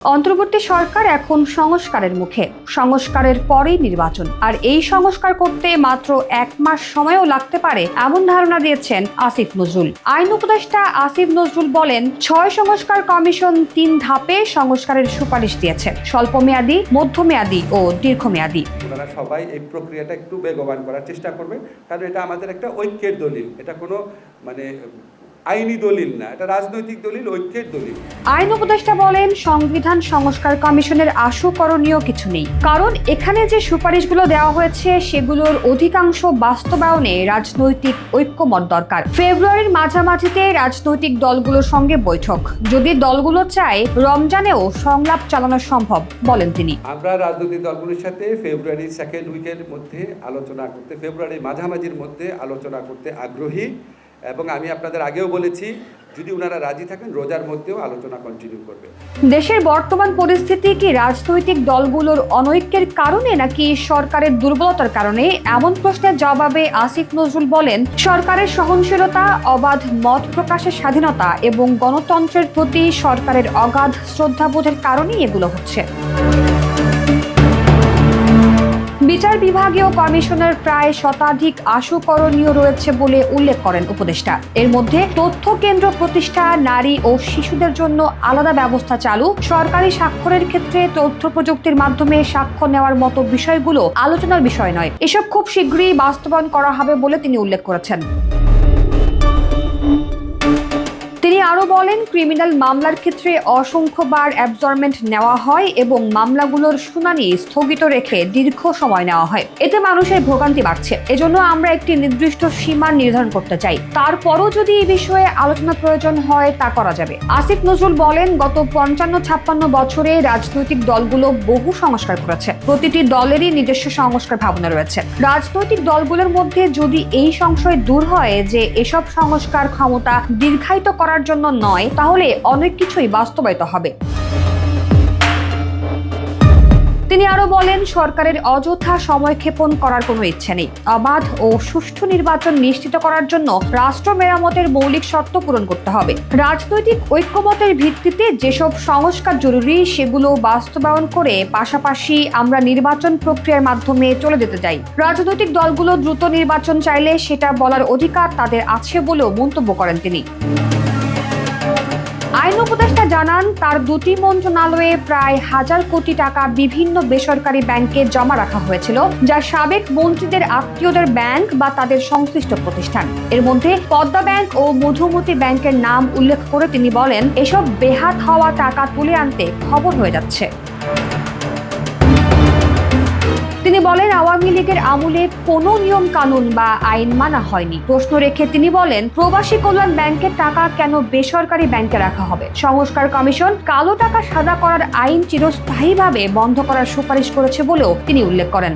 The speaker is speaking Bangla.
অন্তর্বর্তী সরকার এখন সংস্কারের মুখে। সংস্কারের পরেই নির্বাচন, আর এই সংস্কার করতে মাত্র 1 মাস সময়ও লাগতে পারে এমন ধারণা দিয়েছেন আসিফ নজরুল। আইন উপদেষ্টা আসিফ নজরুল বলেন, 6 সংস্কার কমিশন 3 ধাপে সংস্কারের সুপারিশ দিয়েছে, স্বল্পমেয়াদী, মধ্যমেয়াদী ও দীর্ঘমেয়াদী। ওনারা সবাই এই প্রক্রিয়াটা একটু বেগবান করার চেষ্টা করবে, কারণ এটা আমাদের একটা ঐক্যের দলিল, এটা কোনো আইনি দলিল না, এটা রাজনৈতিক দলিল, ঐক্যের দলিল। আইন উপদেষ্টা বলেন, সংবিধান সংস্কার কমিশনের আশু করণীয় কিছু নেই, কারণ এখানে যে সুপারিশগুলো দেওয়া হয়েছে সেগুলোর অধিকাংশ বাস্তবায়নে রাজনৈতিক ঐক্যমত দরকার। ফেব্রুয়ারির মাঝামাঝিতে রাজনৈতিক দলগুলোর সঙ্গে বৈঠক, যদি দলগুলো চায় রমজানেও সংলাপ চালানো সম্ভব বলেন তিনি। আমরা রাজনৈতিক দলগুলোর সাথে ফেব্রুয়ারির 2nd উইকের মধ্যে আলোচনা করতে, ফেব্রুয়ারির মাঝামাঝির মধ্যে আলোচনা করতে আগ্রহী, এবং আমি আপনাদের আগেও বলেছি, যদি ওনারা রাজি থাকেন রোজার মধ্যেও আলোচনা কন্টিনিউ করবে। দেশের বর্তমান পরিস্থিতি কি রাজনৈতিক দলগুলোর অনৈক্যের কারণে নাকি সরকারের দুর্বলতার কারণে? এমন প্রশ্নের জবাবে আসিফ নজরুল বলেন, সরকারের সহনশীলতা, অবাধ মত প্রকাশের স্বাধীনতা এবং গণতন্ত্রের প্রতি সরকারের অগাধ শ্রদ্ধাবোধের কারণেই এগুলো হচ্ছে। বিচার বিভাগীয় কমিশনের প্রায় শতাধিক আশু করণীয় রয়েছে বলে উল্লেখ করেন উপদেষ্টা। এর মধ্যে তথ্য কেন্দ্র প্রতিষ্ঠা, নারী ও শিশুদের জন্য আলাদা ব্যবস্থা চালু, সরকারি স্বাক্ষরের ক্ষেত্রে তথ্য প্রযুক্তির মাধ্যমে স্বাক্ষর নেওয়ার মতো বিষয়গুলো আলোচনার বিষয় নয়। এসব খুব শীঘ্রই বাস্তবায়ন করা হবে বলে তিনি উল্লেখ করেছেন। তিনি আরো বলেন, ক্রিমিনাল মামলার ক্ষেত্রে অসংখ্যবার অ্যাবজর্বমেন্ট নেওয়া হয় এবং মামলাগুলোর শুনানি স্থগিত রেখে দীর্ঘ সময় নেওয়া হয়। এতে মানুষের ভোগান্তি বাড়ছে। এজন্য আমরা একটি নির্দিষ্ট সীমা নির্ধারণ করতে চাই, তারপরও যদি এই বিষয়ে আলোচনা প্রয়োজন হয় তা করা যাবে। আসিফ নজরুল বলেন, গত 55-56 বছরে রাজনৈতিক দলগুলো বহু সংস্কার করেছে। প্রতিটি দলেরই নিজস্ব সংস্কার ভাবনা রয়েছে। রাজনৈতিক দলগুলোর মধ্যে যদি এই সংশয় দূর হয় যে এসব সংস্কার ক্ষমতা দীর্ঘায়িত করার জন্য নয়, তাহলে অনেক কিছুই বাস্তবায়িত হবে। তিনি আরো বলেন, সরকারের অযথা সময়ক্ষেপণ করার কোনো ইচ্ছে নেই। অবাধ ও সুষ্ঠু নির্বাচন নিশ্চিত করার জন্য রাষ্ট্র মেরামতের মৌলিক শর্ত পূরণ করতে হবে। রাজনৈতিক ঐক্যমতের ভিত্তিতে যেসব সংস্কার জরুরি সেগুলো বাস্তবায়ন করে পাশাপাশি আমরা নির্বাচন প্রক্রিয়ার মাধ্যমে চলে যেতে চাই। রাজনৈতিক দলগুলো দ্রুত নির্বাচন চাইলে সেটা বলার অধিকার তাদের আছে বলেও মন্তব্য করেন তিনি। আইন উপদেষ্টা জানান, তার 2টি মন্ত্রণালয়ে প্রায় 1000 কোটি টাকা বিভিন্ন বেসরকারি ব্যাংকে জমা রাখা হয়েছিল, যা সাবেক মন্ত্রীদের আত্মীয়দের ব্যাংক বা তাদের সংশ্লিষ্ট প্রতিষ্ঠান। এর মধ্যে পদ্মা ব্যাংক ও মধুমতি ব্যাংকের নাম উল্লেখ করে তিনি বলেন, এসব বেহাত হওয়া টাকা তুলে আনতে খবর হয়ে যাচ্ছে। তিনি বলেন, আওয়ামী লীগের আমলে কোনো নিয়ম কানুন বা আইন মানা হয়নি। প্রশ্ন রেখে তিনি বলেন, প্রবাসী কল্যাণ ব্যাংকের টাকা কেন বেসরকারি ব্যাংকে রাখা হবে? সংস্কার কমিশন কালো টাকা সাদা করার আইন চিরস্থায়ীভাবে বন্ধ করার সুপারিশ করেছে বলেও তিনি উল্লেখ করেন।